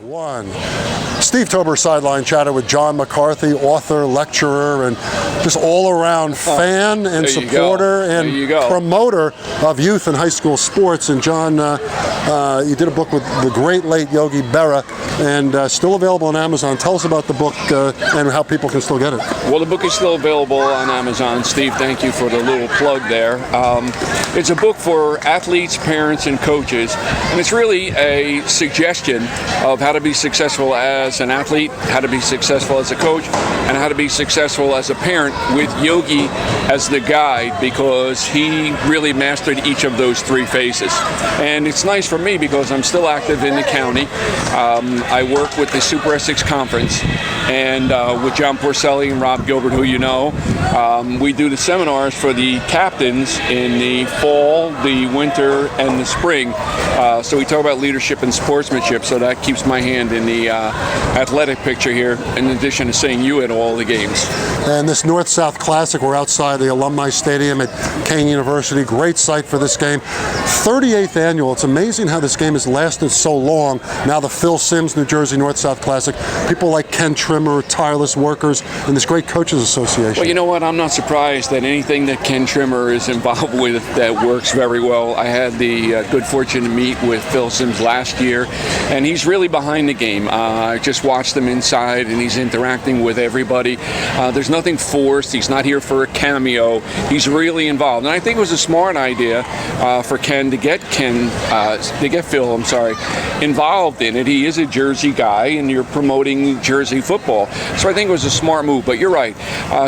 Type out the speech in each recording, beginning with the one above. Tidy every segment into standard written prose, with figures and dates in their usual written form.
One. Steve Tober sideline chatted with John McCarthy, author, lecturer, and just all-around fan and supporter and promoter of youth and high school sports. And John, you did a book with the great late Yogi Berra, and still available on Amazon. Tell us about the book and how people can still get it. Well, the book is still available on Amazon. Steve, thank you for the little plug there. It's a book for athletes, parents, and coaches, and it's really a suggestion of how to be successful as an athlete, how to be successful as a coach, and how to be successful as a parent, with Yogi as the guide, because he really mastered each of those three phases. And it's nice for me because I'm still active in the county. I work with the Super Essex Conference, and with John Porcelli and Rob Gilbert, who you know, we do the seminars for the captains in the fall, the winter, and the spring. So we talk about leadership and sportsmanship, so that keeps my hand in the athletic picture here, in addition to seeing you at all the games. And this North-South Classic, we're outside the Alumni Stadium at Kane University. Great site for this game. 38th annual. It's amazing how this game has lasted so long. Now the Phil SIMMS New Jersey North-South Classic. People like Ken Trimmer, tireless workers, and this great coaches association. Well, you know what? I'm not surprised that anything that Ken Trimmer is involved with that works very well. I had the good fortune to meet with Phil SIMMS last year, and he's really behind the game. I just watched him inside, and he's interacting with everybody. There's nothing forced. He's not here for a cameo. He's really involved, and I think it was a smart idea for Ken to get Phil, involved in it. He is a Jersey guy, and you're promoting Jersey football, so I think it was a smart move. But you're right.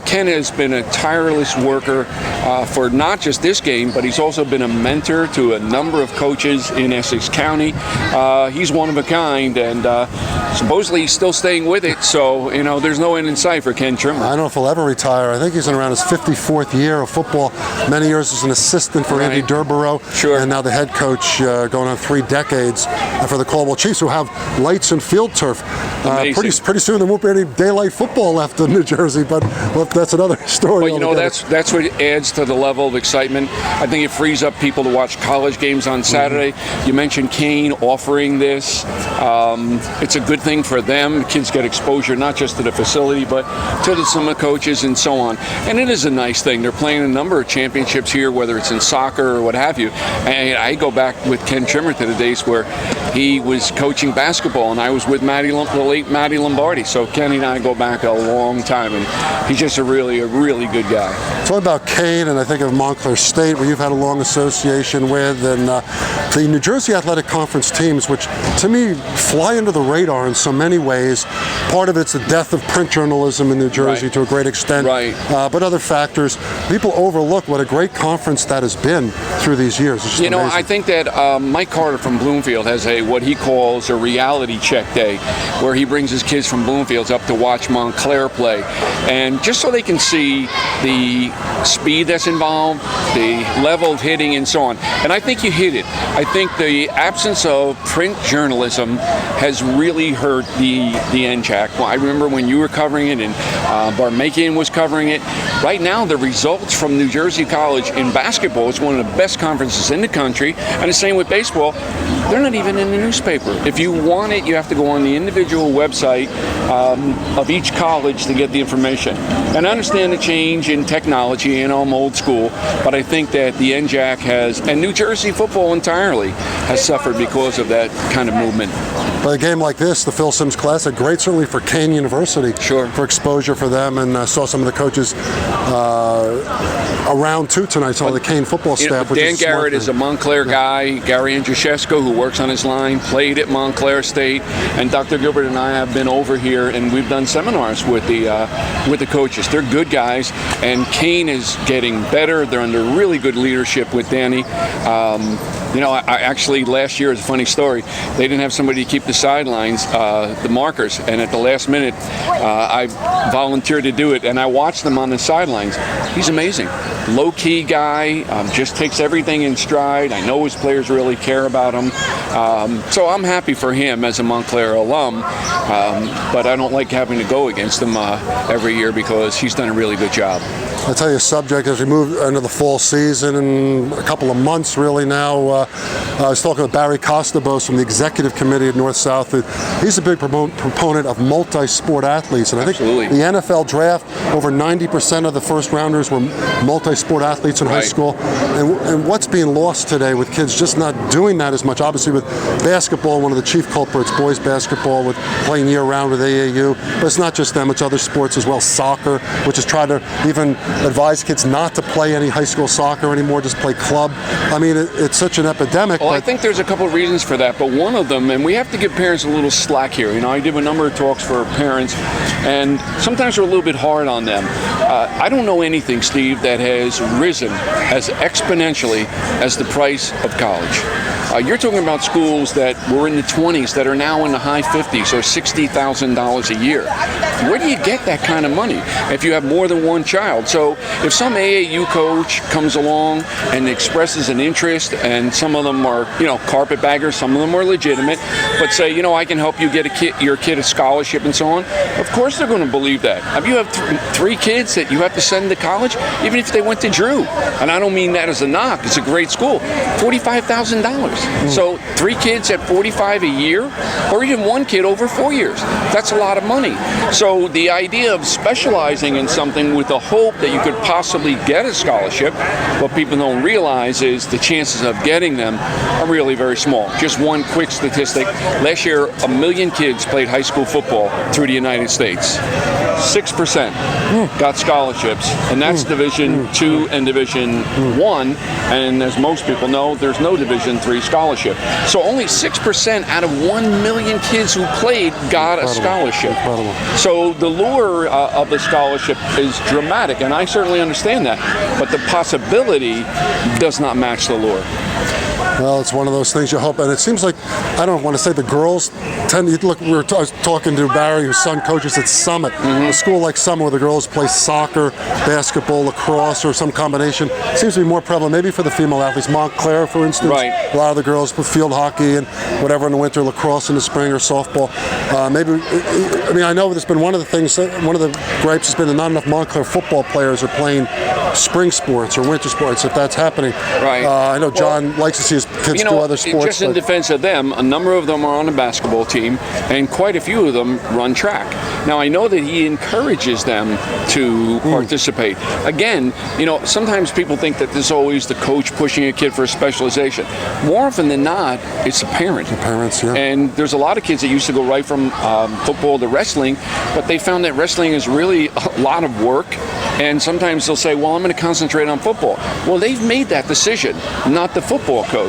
Ken has been a tireless worker for not just this game, but he's also been a mentor to a number of coaches in Essex County. He's one of a kind, and supposedly he's still staying with it, so you know there's no end in sight for Ken Trimmer. I don't know if he'll ever retire. I think he's in around his 54th year of football. Many years as an assistant for Andy Durborough, and now the head coach, going on 3 decades for the Caldwell Chiefs, who have lights and field turf. Pretty soon there won't be any daylight football left in New Jersey, but well, that's another story. Well, you know, that's what adds to the level of excitement. I think it frees up people to watch college games on Saturday. You mentioned Kane offering this. It's a good thing for them. Kids get exposure not just to the facility, but to some of the coaches and so on. And it is a nice thing. They're playing a number of championships here, whether it's in soccer or what have you. And I go back with Ken Trimmer to the days where he was coaching basketball, and I was with the late Matty Lombardi. So Kenny and I go back a long time, and he's just a really good guy. Talk about Kane, and I think of Montclair State, where you've had a long association with, and the New Jersey Athletic Conference teams, which to me fly under the radar in so many ways. Part of it's the death of print journalism in New Jersey to a great extent, but other factors. People overlook what a great conference that has been through these years. It's just amazing. I think that Mike Carter from Bloomfield has what he calls a reality check day, where he brings his kids from Bloomfield up to watch Montclair play, and just so they can see the speed that's involved, the level of hitting, and so on. And I think you hit it. I think the absence of print journalism has really hurt the NJAC. Well, I remember when you were covering it and Barmakian was covering it. Right now, the results from New Jersey College in basketball is one of the best conferences in the country, and the same with baseball. They're not even in the newspaper. If you want it, you have to go on the individual website of each college to get the information. And I understand the change in technology, and I'm old school, but I think that the NJAC has, and New Jersey football entirely, has suffered because of that kind of movement. But a game like this, the Phil SIMMS Classic, great certainly for Kane University, for exposure for them, and saw some of the coaches around too tonight, saw the Kane football staff. Dan Garrett is a Montclair guy. Gary Andrzejewski, who works on his line, played at Montclair State, and Dr. Gilbert and I have been over here, and we've done seminars with the coaches. They're good guys, and Kane is getting better. They're under really good leadership with Danny. You know, I actually, last year, is a funny story. They didn't have somebody to keep the sidelines, the markers, and at the last minute, I volunteered to do it, and I watched them on the sidelines. He's amazing. Low-key guy, just takes everything in stride. I know his players really care about him. So I'm happy for him as a Montclair alum, but I don't like having to go against him every year because he's done a really good job. I'll tell you a subject as we move into the fall season in a couple of months really now. I was talking with Barry Costabos from the executive committee at North-South. He's a big proponent of multi-sport athletes, and I think the NFL draft, over 90% of the first rounders were multi-sport athletes in high school. And what's being lost today with kids just not doing that as much, obviously with basketball, one of the chief culprits, boys basketball, with playing year-round with AAU, but it's not just them, it's other sports as well. Soccer, which is trying to even advise kids not to play any high school soccer anymore, just play club. I mean, it's such an epidemic. Well, I think there's a couple of reasons for that, but one of them, and we have to give parents a little slack here. You know, I did a number of talks for parents, and sometimes we're a little bit hard on them. I don't know anything, Steve, that has risen as exponentially as the price of college. You're talking about schools that were in the 20s that are now in the high 50s or $60,000 a year. Where do you get that kind of money if you have more than one child? So if some AAU coach comes along and expresses an interest, and some of them are, you know, carpetbaggers, some of them are legitimate, but say, you know, I can help you get your kid a scholarship and so on, of course they're going to believe that. If you have three kids that you have to send to college, even if they went to Drew, and I don't mean that as a knock, it's a great school, $45,000. So 3 kids at $45,000 a year, or even 1 kid over 4 years. That's a lot of money. So the idea of specializing in something with the hope that you could possibly get a scholarship, what people don't realize is the chances of getting them are really very small. Just one quick statistic. Last year, 1 million kids played high school football through the United States. 6% got scholarships, and that's Division II and Division I, and as most people know, there's no Division III scholarship. So only 6% out of 1 million kids who played got a scholarship. Incredible. So the lure of the scholarship is dramatic, and I certainly understand that, but the possibility does not match the lure. Well, it's one of those things you hope, and it seems like, I don't want to say the girls tend to look. I was talking to Barry, whose son coaches at Summit, a school like Summit where the girls play soccer, basketball, lacrosse, or some combination. It seems to be more prevalent, maybe for the female athletes. Montclair, for instance, a lot of the girls play field hockey and whatever in the winter, lacrosse in the spring, or softball. I mean, I know there's been one of the things, one of the gripes has been that not enough Montclair football players are playing spring sports or winter sports, if that's happening. I know John likes to see his kids do other sports. Just in defense of them, a number of them are on the basketball team, and quite a few of them run track. Now, I know that he encourages them to participate. Again, you know, sometimes people think that there's always the coach pushing a kid for a specialization. More often than not, it's the parent. The parents, yeah. And there's a lot of kids that used to go right from football to wrestling, but they found that wrestling is really a lot of work. And sometimes they'll say, well, I'm going to concentrate on football. Well, they've made that decision, not the football coach.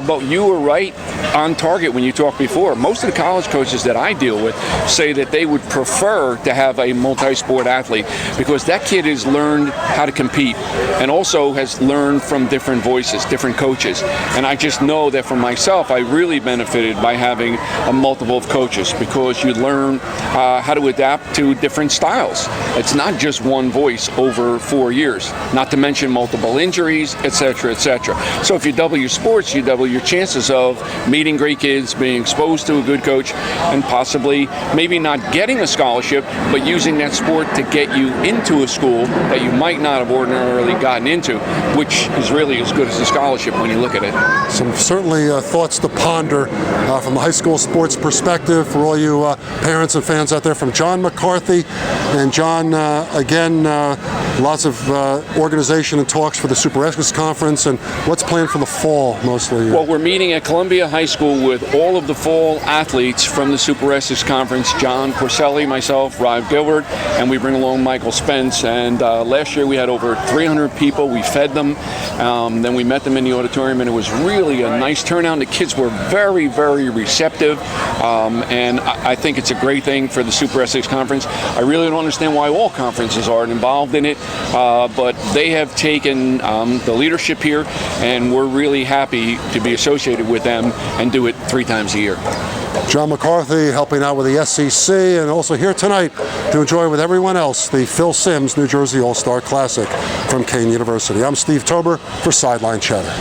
But you were right on target when you talked before. Most of the college coaches that I deal with say that they would prefer to have a multi-sport athlete because that kid has learned how to compete and also has learned from different voices, different coaches. And I just know that for myself, I really benefited by having a multiple of coaches because you learn how to adapt to different styles. It's not just one voice over 4 years, not to mention multiple injuries, etc., etc. So if you double your sports, you double your chances of meeting great kids, being exposed to a good coach, and possibly maybe not getting a scholarship, but using that sport to get you into a school that you might not have ordinarily gotten into, which is really as good as a scholarship when you look at it. Some certainly thoughts to ponder from the high school sports perspective for all you parents and fans out there from John McCarthy. And John, again, lots of organization and talks for the Super Essex Conference, and what's planned for the fall mostly? Well, we're meeting at Columbia High School with all of the fall athletes from the Super Essex Conference, John Porcelli, myself, Rob Gilbert, and we bring along Michael Spence. And last year we had over 300 people. We fed them. Then we met them in the auditorium, and it was really a nice turnout. The kids were very, very receptive, and I think it's a great thing for the Super Essex Conference. I really don't understand why all conferences aren't involved in it, but they have taken the leadership here, and we're really happy to be associated with them and do it 3 times a year. John McCarthy helping out with the SEC, and also here tonight to enjoy with everyone else the Phil SIMMS New Jersey All-Star Classic from Kean University. I'm Steve Tober for Sideline Chatter.